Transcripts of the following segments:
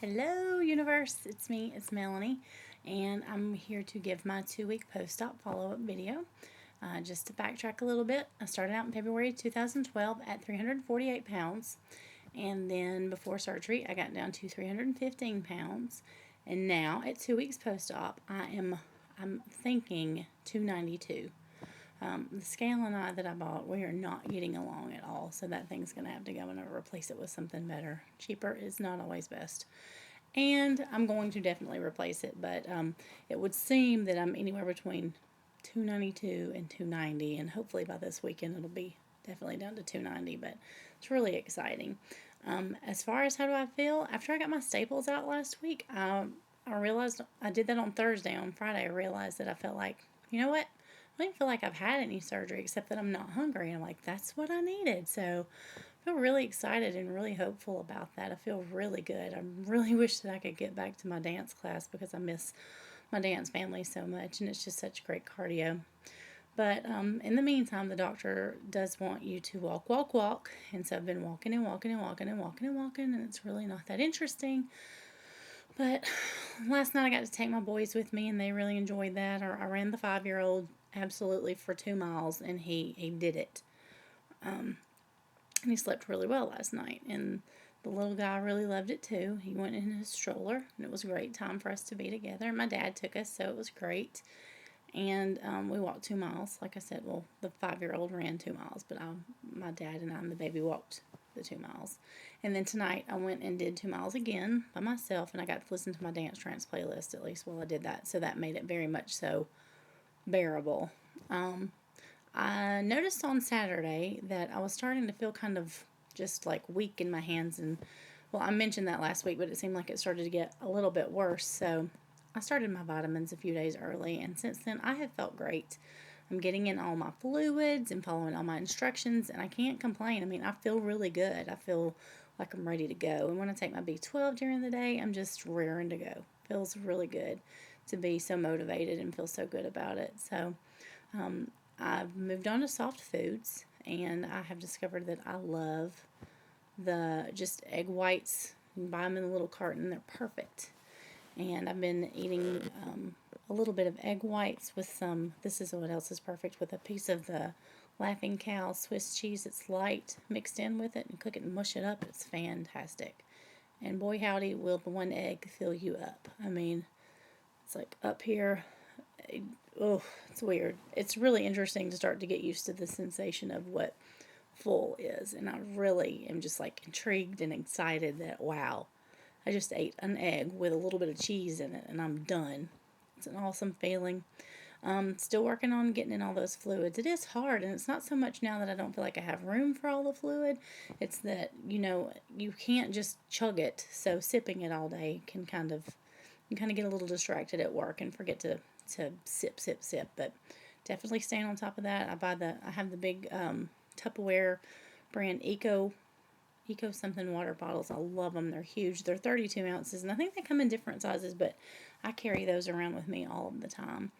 Hello, universe. It's me, it's Melanie, and I'm here to give my 2 week post op follow up video. Just to backtrack a little bit, I started out in February 2012 at 348 pounds, and then before surgery, I got down to 315 pounds, and now at 2 weeks post op, I'm thinking 292. The scale and I that I bought, we are not getting along at all, so that thing's going to have to go and replace it with something better. Cheaper is not always best. And I'm going to definitely replace it, but it would seem that I'm anywhere between 292 and 290, and hopefully by this weekend it'll be definitely down to 290, but it's really exciting. As far as how do I feel, after I got my staples out last week, I realized I did that on Thursday. On Friday, I realized that I felt like, you know what? I don't even feel like I've had any surgery except that I'm not hungry. And I'm like, that's what I needed. So I feel really excited and really hopeful about that. I feel really good. I really wish that I could get back to my dance class because I miss my dance family so much, and it's just such great cardio. But in the meantime, the doctor does want you to walk, walk, walk. And so I've been walking and walking and walking and walking and walking, and it's really not that interesting. But last night I got to take my boys with me, and they really enjoyed that. I ran the 5-year-old absolutely for 2 miles, and he did it. And he slept really well last night. And the little guy really loved it too. He went in his stroller, and it was a great time for us to be together. My dad took us, so it was great. And we walked 2 miles. Like I said, well, the 5-year-old ran 2 miles, but my dad and I and the baby walked the 2 miles. And then tonight I went and did 2 miles again by myself, and I got to listen to my Dance Trance playlist at least while I did that. So that made it very much so bearable. I noticed on Saturday that I was starting to feel kind of just like weak in my hands, and well, I mentioned that last week, but it seemed like it started to get a little bit worse. So I started my vitamins a few days early, and since then I have felt great. I'm getting in all my fluids and following all my instructions, and I can't complain. I mean, I feel really good. I feel like I'm ready to go. And when I take my B12 during the day, I'm just raring to go. Feels really good to be so motivated and feel so good about it. So I've moved on to soft foods, and I have discovered that I love the just egg whites. You can buy them in a little carton, they're perfect. And I've been eating a little bit of egg whites with some, this is what else is perfect, with a piece of the Laughing Cow Swiss cheese. It's light mixed in with it, and cook it and mush it up. It's fantastic. And boy, howdy, will the one egg fill you up. I mean, it's like up here. Oh, it's weird. It's really interesting to start to get used to the sensation of what full is. And I really am just like intrigued and excited that, wow, I just ate an egg with a little bit of cheese in it and I'm done. It's an awesome feeling. Still working on getting in all those fluids. It is hard, and it's not so much now that I don't feel like I have room for all the fluid. It's that, you can't just chug it, so sipping it all day can you kind of get a little distracted at work and forget to sip, sip, sip. But definitely staying on top of that. I have the big Tupperware brand Eco something water bottles. I love them. They're huge. They're 32 ounces, and I think they come in different sizes, but I carry those around with me all of the time.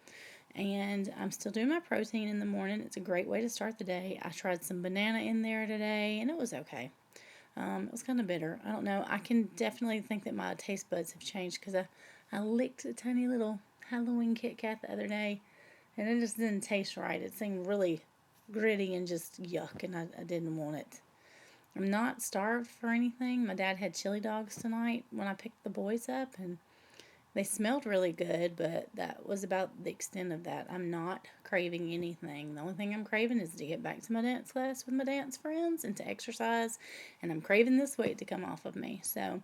And I'm still doing my protein in the morning. It's a great way to start the day. I tried some banana in there today, and it was okay. It was kind of bitter. I don't know. I can definitely think that my taste buds have changed because I licked a tiny little Halloween Kit Kat the other day, and it just didn't taste right. It seemed really gritty and just yuck, and I didn't want it. I'm not starved for anything. My dad had chili dogs tonight when I picked the boys up, and they smelled really good, but that was about the extent of that. I'm not craving anything. The only thing I'm craving is to get back to my dance class with my dance friends and to exercise, and I'm craving this weight to come off of me. So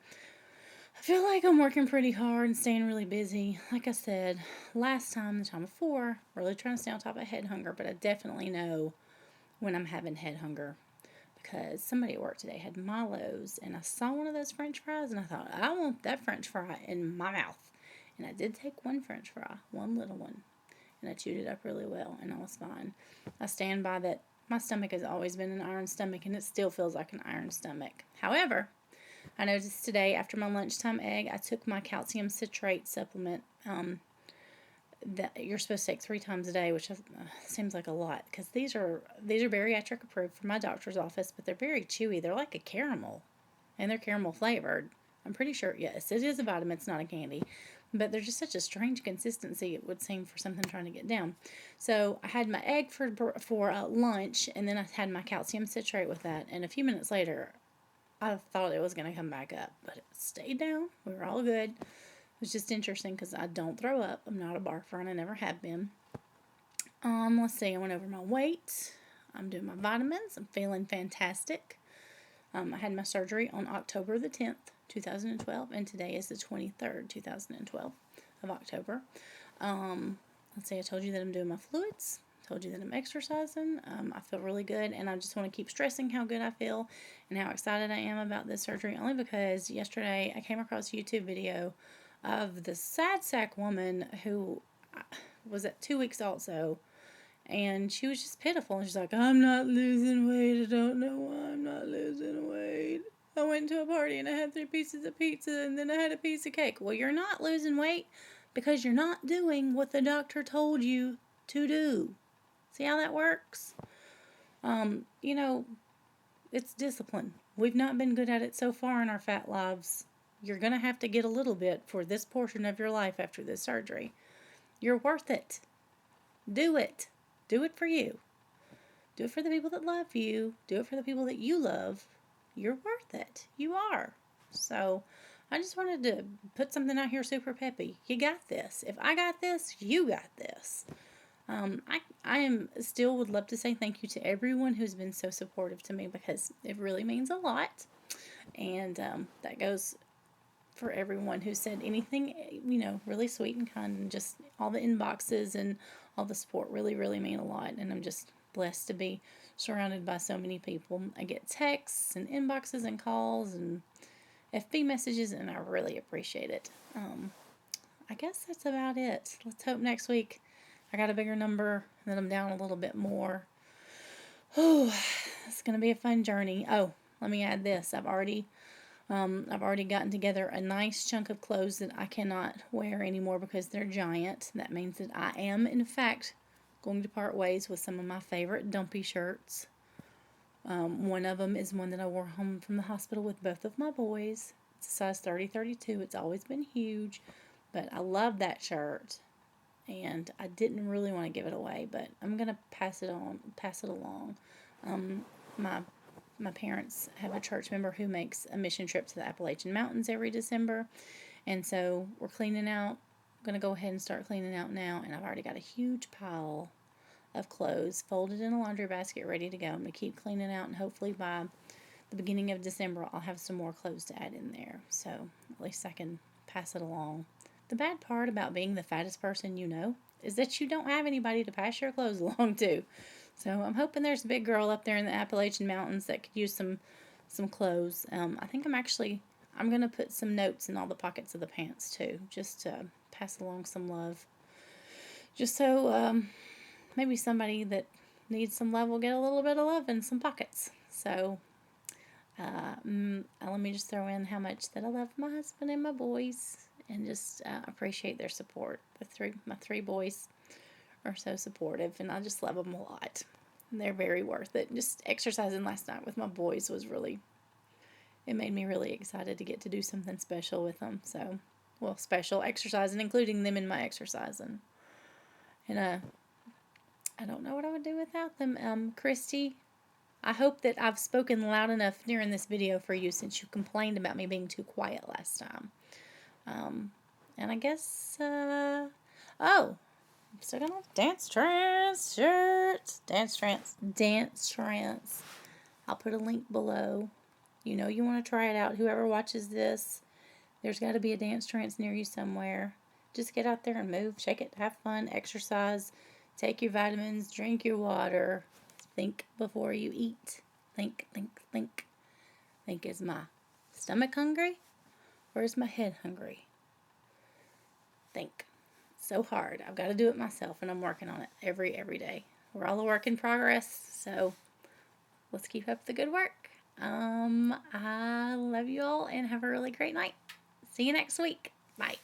I feel like I'm working pretty hard and staying really busy. Like I said, last time, the time before, really trying to stay on top of head hunger, but I definitely know when I'm having head hunger because somebody at work today had Milo's, and I saw one of those french fries, and I thought, I want that french fry in my mouth. And I did take one french fry, one little one, and I chewed it up really well, and I was fine. I stand by that. My stomach has always been an iron stomach, and it still feels like an iron stomach. However, I noticed today after my lunchtime egg, I took my calcium citrate supplement that you're supposed to take 3 times a day, which seems like a lot because these are bariatric approved from my doctor's office, but they're very chewy. They're like a caramel, and they're caramel flavored. I'm pretty sure, yes, it is a vitamin. It's not a candy. But they're just such a strange consistency, it would seem, for something trying to get down. So I had my egg for lunch, and then I had my calcium citrate with that. And a few minutes later, I thought it was going to come back up, but it stayed down. We were all good. It was just interesting because I don't throw up. I'm not a barfer, and I never have been. Let's see. I went over my weight. I'm doing my vitamins. I'm feeling fantastic. I had my surgery on October the 10th, 2012, and today is the 23rd, 2012 of October. Let's see, I told you that I'm doing my fluids. I told you that I'm exercising. I feel really good, and I just want to keep stressing how good I feel and how excited I am about this surgery, only because yesterday I came across a YouTube video of the sad sack woman who was at 2 weeks also. And she was just pitiful. And she's like, I'm not losing weight. I don't know why I'm not losing weight. I went to a party and I had 3 pieces of pizza and then I had a piece of cake. Well, you're not losing weight because you're not doing what the doctor told you to do. See how that works? You know, it's discipline. We've not been good at it so far in our fat lives. You're going to have to get a little bit for this portion of your life after this surgery. You're worth it. Do it. Do it for you. Do it for the people that love you. Do it for the people that you love. You're worth it. You are. So I just wanted to put something out here super peppy. You got this. If I got this, you got this. I am still would love to say thank you to everyone who's been so supportive to me, because it really means a lot. And that goes for everyone who said anything, really sweet and kind, and just all the inboxes and all the support really, really mean a lot. And I'm just blessed to be surrounded by so many people. I get texts and inboxes and calls and FB messages, and I really appreciate it. I guess that's about it. Let's hope next week I got a bigger number, and that I'm down a little bit more. Oh, it's going to be a fun journey. Oh, let me add this. I've already gotten together a nice chunk of clothes that I cannot wear anymore because they're giant. That means that I am, in fact, going to part ways with some of my favorite dumpy shirts. One of them is one that I wore home from the hospital with both of my boys. It's a size 30-32. It's always been huge, but I love that shirt, and I didn't really want to give it away, but I'm gonna pass it along. My parents have a church member who makes a mission trip to the Appalachian Mountains every December, and so we're cleaning out. I'm going to go ahead and start cleaning out now, and I've already got a huge pile of clothes folded in a laundry basket ready to go. I'm going to keep cleaning out, and hopefully by the beginning of December I'll have some more clothes to add in there, so at least I can pass it along. The bad part about being the fattest person is that you don't have anybody to pass your clothes along to. So I'm hoping there's a big girl up there in the Appalachian Mountains that could use some clothes. I think I'm going to put some notes in all the pockets of the pants too, just to pass along some love. Just so maybe somebody that needs some love will get a little bit of love in some pockets. So let me just throw in how much that I love my husband and my boys, and just appreciate their support. My three boys are so supportive, and I just love them a lot. And they're very worth it. Just exercising last night with my boys it made me really excited to get to do something special with them. So, special exercising, including them in my exercising. And I don't know what I would do without them. Christy, I hope that I've spoken loud enough during this video for you, since you complained about me being too quiet last time. And I guess, I'm still gonna have Dance Trance shirts. Dance Trance. I'll put a link below. You want to try it out. Whoever watches this, there's got to be a Dance Trance near you somewhere. Just get out there and move, shake it, have fun, exercise, take your vitamins, drink your water, think before you eat. Think. Think, is my stomach hungry, or is my head hungry? Think. So hard. I've got to do it myself, and I'm working on it every day. We're all a work in progress, so let's keep up the good work. I love you all, and have a really great night. See you next week. Bye.